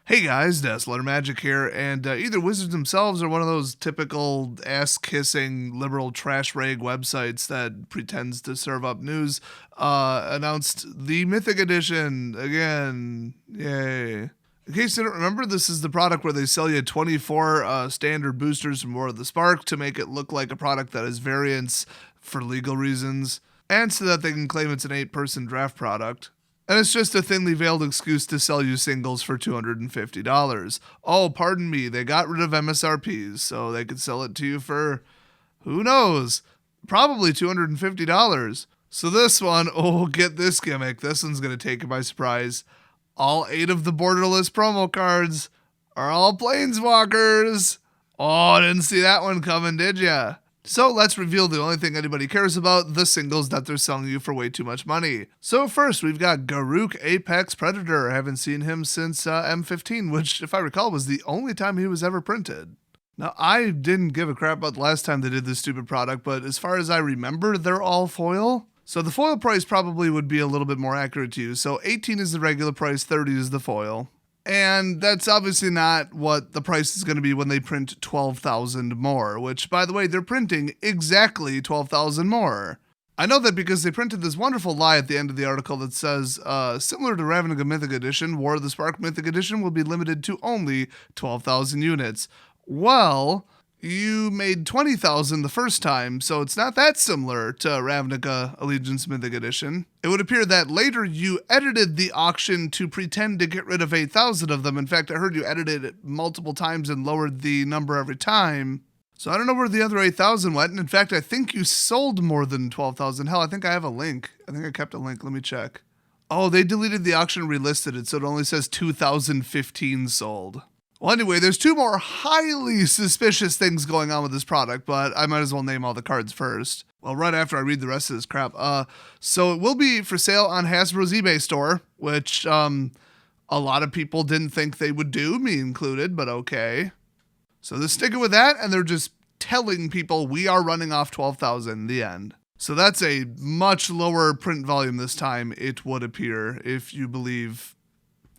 Hey guys, Dazzler Magic here, and either Wizards themselves or one of those typical ass-kissing liberal trash rag websites that pretends to serve up news announced the Mythic Edition again. Yay. In case you don't remember, this is the product where they sell you 24 standard boosters from War of the Spark to make it look like a product that has variants for legal reasons, and so that they can claim it's an 8-person draft product. And it's just a thinly veiled excuse to sell you singles for $250. Oh, pardon me, they got rid of MSRPs, so they could sell it to you for, who knows, probably $250. So this one, oh, get this gimmick. This one's going to take you by surprise. All 8 of the borderless promo cards are all Planeswalkers. Oh, didn't see that one coming, did ya? So let's reveal the only thing anybody cares about, the singles that they're selling you for way too much money. So first, we've got Garruk Apex Predator. I haven't seen him since M15, which, if I recall, was the only time he was ever printed. Now, I didn't give a crap about the last time they did this stupid product, but as far as I remember, they're all foil. So the foil price probably would be a little bit more accurate to you. So 18 is the regular price, 30 is the foil. And that's obviously not what the price is going to be when they print 12,000 more, which, by the way, they're printing exactly 12,000 more. I know that because they printed this wonderful lie at the end of the article that says, similar to Ravnica Mythic Edition, War of the Spark Mythic Edition will be limited to only 12,000 units. Well, you made 20,000 the first time, so it's not that similar to Ravnica Allegiance Mythic Edition. It would appear that later you edited the auction to pretend to get rid of 8,000 of them. In fact, I heard you edited it multiple times and lowered the number every time. So I don't know where the other 8,000 went. And in fact, I think you sold more than 12,000. Hell, I think I have a link. I think I kept a link. Let me check. Oh, they deleted the auction and relisted it, so it only says 2,015 sold. Well, anyway, there's 2 more highly suspicious things going on with this product, but I might as well name all the cards first. Well, right after I read the rest of this crap. So it will be for sale on Hasbro's eBay store, which a lot of people didn't think they would do, me included, but okay. So they're sticking with that, and they're just telling people we are running off 12,000, the end. So that's a much lower print volume this time, it would appear, if you believe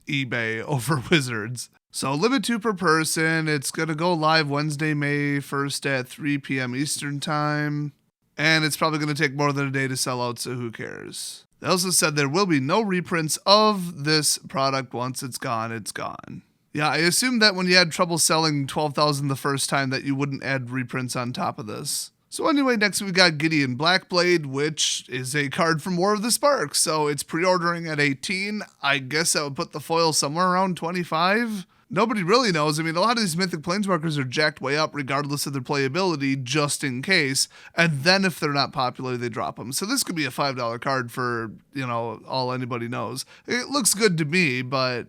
eBay over Wizards. So limit 2 per person. It's going to go live Wednesday, May 1st at 3 p.m. Eastern time. And it's probably going to take more than a day to sell out, so who cares? They also said there will be no reprints of this product. Once it's gone, it's gone. Yeah, I assumed that when you had trouble selling 12,000 the first time that you wouldn't add reprints on top of this. So anyway, next we got Gideon Blackblade, which is a card from War of the Spark. So it's pre-ordering at 18. I guess that would put the foil somewhere around 25. Nobody really knows. I mean, a lot of these Mythic Planeswalkers are jacked way up regardless of their playability, just in case. And then if they're not popular, they drop them. So this could be a $5 card for, all anybody knows. It looks good to me, but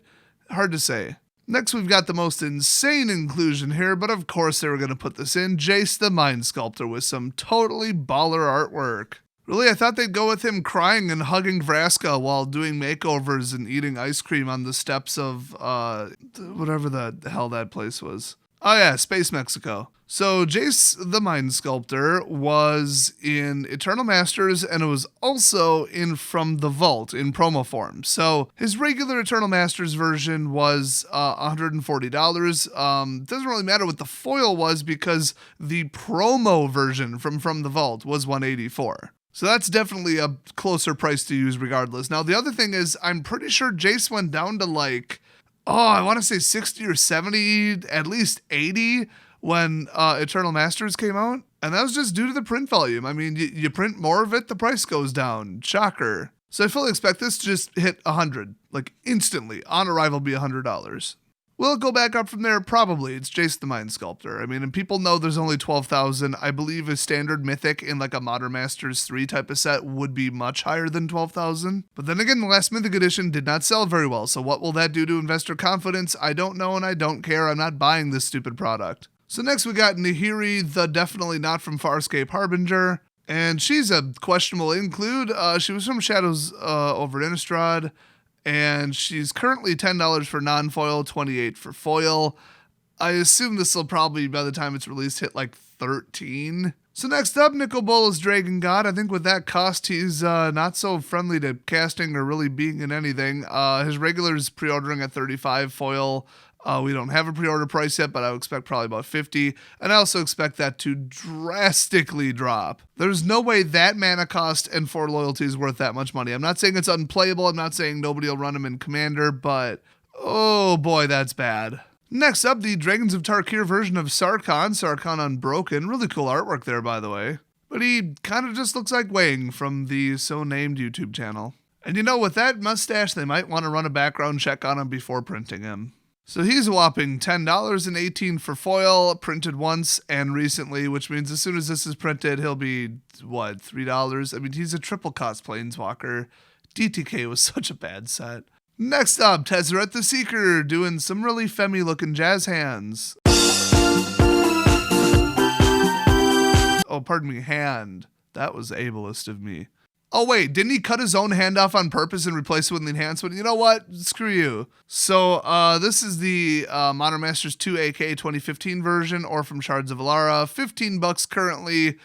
hard to say. Next, we've got the most insane inclusion here, but of course they were going to put this in. Jace the Mind Sculptor with some totally baller artwork. Really, I thought they'd go with him crying and hugging Vraska while doing makeovers and eating ice cream on the steps of, whatever the hell that place was. Oh yeah, Space Mexico. So Jace the Mind Sculptor was in Eternal Masters, and it was also in From the Vault in promo form. So his regular Eternal Masters version was $140. Doesn't really matter what the foil was because the promo version from the Vault was $184. So that's definitely a closer price to use regardless. Now, the other thing is, I'm pretty sure Jace went down to I want to say 60 or 70, at least 80 when Eternal Masters came out. And that was just due to the print volume. I mean, you print more of it, the price goes down. Shocker. So I fully expect this to just hit 100, instantly. On arrival, be $100. Will it go back up from there? Probably. It's Jace the Mind Sculptor. I mean, and people know there's only 12,000. I believe a standard Mythic in a Modern Masters 3 type of set would be much higher than 12,000. But then again, the last Mythic edition did not sell very well. So what will that do to investor confidence? I don't know and I don't care. I'm not buying this stupid product. So next we got Nahiri, the definitely not from Farscape Harbinger. And she's a questionable include. She was from Shadows over Innistrad. And she's currently $10 for non-foil, $28 for foil. I assume this will probably, by the time it's released, hit 13. So next up, Nicol Bolas Dragon God. I think with that cost, he's not so friendly to casting or really being in anything. His regular's pre-ordering at 35 foil. We don't have a pre-order price yet, but I would expect probably about 50. And I also expect that to drastically drop. There's no way that mana cost and 4 loyalty is worth that much money. I'm not saying it's unplayable. I'm not saying nobody will run him in Commander, but oh boy, that's bad. Next up, the Dragons of Tarkir version of Sarkhan Unbroken. Really cool artwork there, by the way. But he kind of just looks like Wang from the so-named YouTube channel. And you know, with that mustache, they might want to run a background check on him before printing him. So he's a whopping $10 and $18 for foil, printed once and recently, which means as soon as this is printed, he'll be, what, $3? I mean, he's a triple cost Planeswalker. DTK was such a bad set. Next up, Tezzeret the Seeker, doing some really femmy-looking jazz hands. Oh, pardon me, hand. That was ableist of me. Oh, wait, didn't he cut his own hand off on purpose and replace it with an enhancement? You know what? Screw you. So, this is the Modern Masters 2 AK 2015 version, or from Shards of Alara. $15 currently.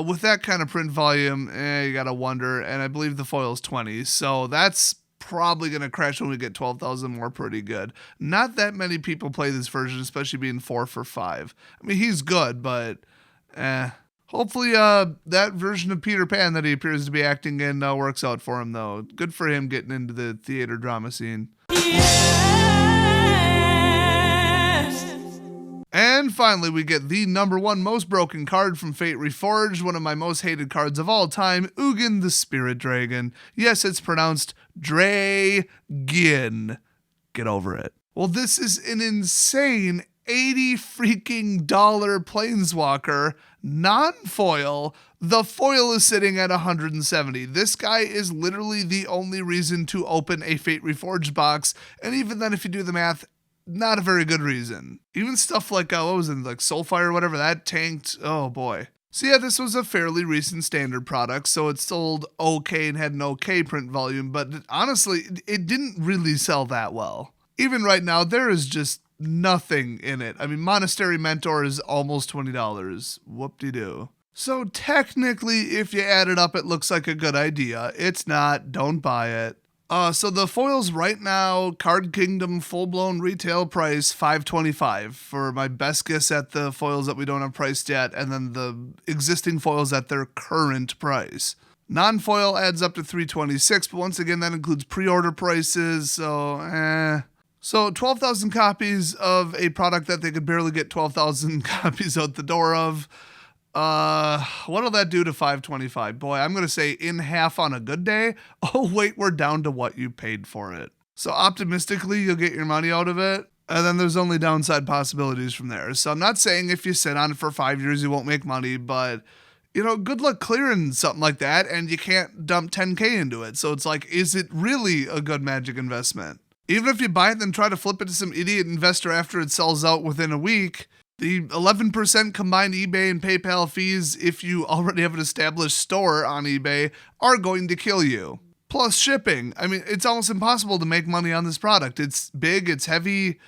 With that kind of print volume, you gotta wonder, and I believe the foil is 20, so that's probably going to crash when we get 12,000 more pretty good. Not that many people play this version, especially being 4 for 5. I mean, he's good, but hopefully that version of Peter Pan that he appears to be acting in works out for him, though. Good for him getting into the theater drama scene. And finally, we get the #1 most broken card from Fate Reforged, one of my most hated cards of all time, Ugin the Spirit Dragon. Yes, it's pronounced Dragin. Get over it. Well, this is an insane $80 freaking Planeswalker, non-foil. The foil is sitting at 170. This guy is literally the only reason to open a Fate Reforged box, and even then, if you do the math, not a very good reason. Even stuff like, what was it, like Soulfire or whatever, that tanked. Oh boy. So yeah, this was a fairly recent standard product, so it sold okay and had an okay print volume, but honestly, it didn't really sell that well. Even right now, there is just nothing in it. I mean, Monastery Mentor is almost $20. Whoop-de-doo. So technically, if you add it up, it looks like a good idea. It's not. Don't buy it. So the foils right now, Card Kingdom full-blown retail price $525 for my best guess at the foils that we don't have priced yet, and then the existing foils at their current price. Non-foil adds up to $326, but once again, that includes pre-order prices, so So 12,000 copies of a product that they could barely get 12,000 copies out the door of. What'll that do to $525? Boy, I'm going to say in half on a good day. Oh, wait, we're down to what you paid for it. So optimistically, you'll get your money out of it. And then there's only downside possibilities from there. So I'm not saying if you sit on it for 5 years, you won't make money, but you know, good luck clearing something like that. And you can't dump 10K into it. So it's like, is it really a good Magic investment? Even if you buy it and try to flip it to some idiot investor after it sells out within a week, the 11% combined eBay and PayPal fees, if you already have an established store on eBay, are going to kill you. Plus shipping. I mean, it's almost impossible to make money on this product. It's big, it's heavy.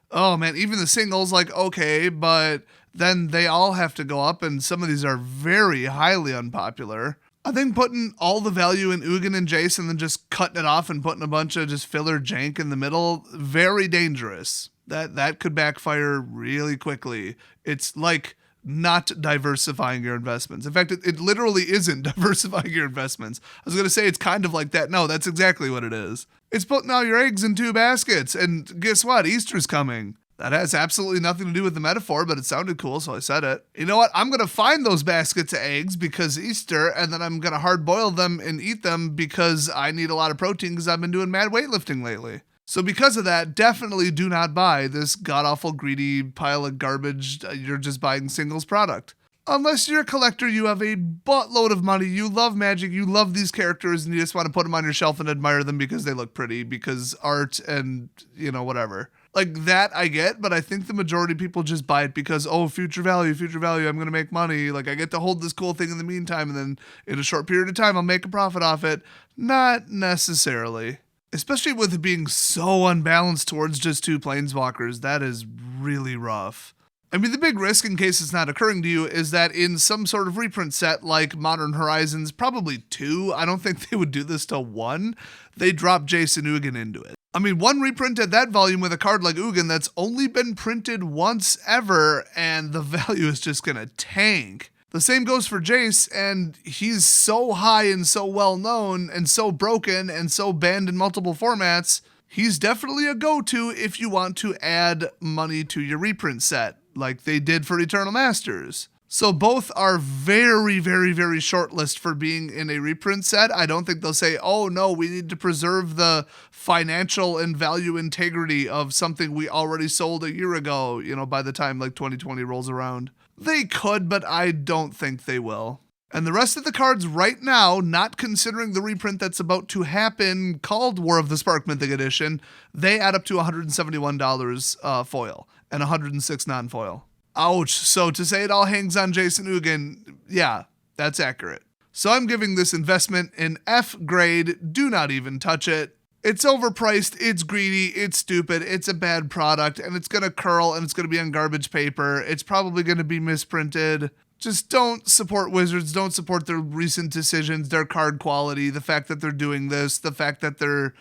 Oh man, even the singles, like, okay, but then they all have to go up, and some of these are very highly unpopular. I think putting all the value in Ugin and Jace and then just cutting it off and putting a bunch of just filler jank in the middle, very dangerous. That could backfire really quickly. It's like not diversifying your investments. In fact, it literally isn't diversifying your investments. I was going to say it's kind of like that. No, that's exactly what it is. It's putting all your eggs in 2 baskets. And guess what? Easter's coming. That has absolutely nothing to do with the metaphor, but it sounded cool, so I said it. You know what? I'm going to find those baskets of eggs because Easter, and then I'm going to hard boil them and eat them because I need a lot of protein because I've been doing mad weightlifting lately. So because of that, definitely do not buy this god-awful greedy pile of garbage. You're just buying singles product. Unless you're a collector, you have a buttload of money, you love Magic, you love these characters, and you just want to put them on your shelf and admire them because they look pretty, because art and, you know, whatever. Like that I get, but I think the majority of people just buy it because, oh, future value, I'm going to make money. Like I get to hold this cool thing in the meantime, and then in a short period of time, I'll make a profit off it. Not necessarily. Especially with it being so unbalanced towards just 2 planeswalkers, that is really rough. I mean, the big risk, in case it's not occurring to you, is that in some sort of reprint set like Modern Horizons, probably 2, I don't think they would do this to 1, they drop Jason Ugin into it. I mean, 1 reprint at that volume with a card like Ugin that's only been printed once ever, and the value is just gonna tank. The same goes for Jace, and he's so high and so well known and so broken and so banned in multiple formats, he's definitely a go-to if you want to add money to your reprint set, like they did for Eternal Masters. So both are very, very, very short list for being in a reprint set. I don't think they'll say, oh no, we need to preserve the financial and value integrity of something we already sold a year ago, by the time like 2020 rolls around. They could, but I don't think they will. And the rest of the cards right now, not considering the reprint that's about to happen called War of the Spark Mythic Edition, they add up to $171 foil and $106 non-foil. Ouch. So to say it all hangs on Jason Ugin, yeah, that's accurate. So I'm giving this investment an F grade. Do not even touch it. It's overpriced, it's greedy, it's stupid, it's a bad product, and it's going to curl, and it's going to be on garbage paper. It's probably going to be misprinted. Just don't support Wizards. Don't support their recent decisions, their card quality, the fact that they're doing this, the fact that they're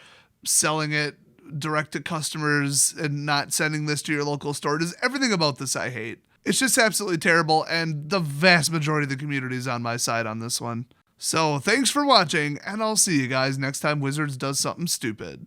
selling it direct to customers and not sending this to your local store. Just everything about this I hate. It's just absolutely terrible, and the vast majority of the community is on my side on this one. So thanks for watching, and I'll see you guys next time Wizards does something stupid.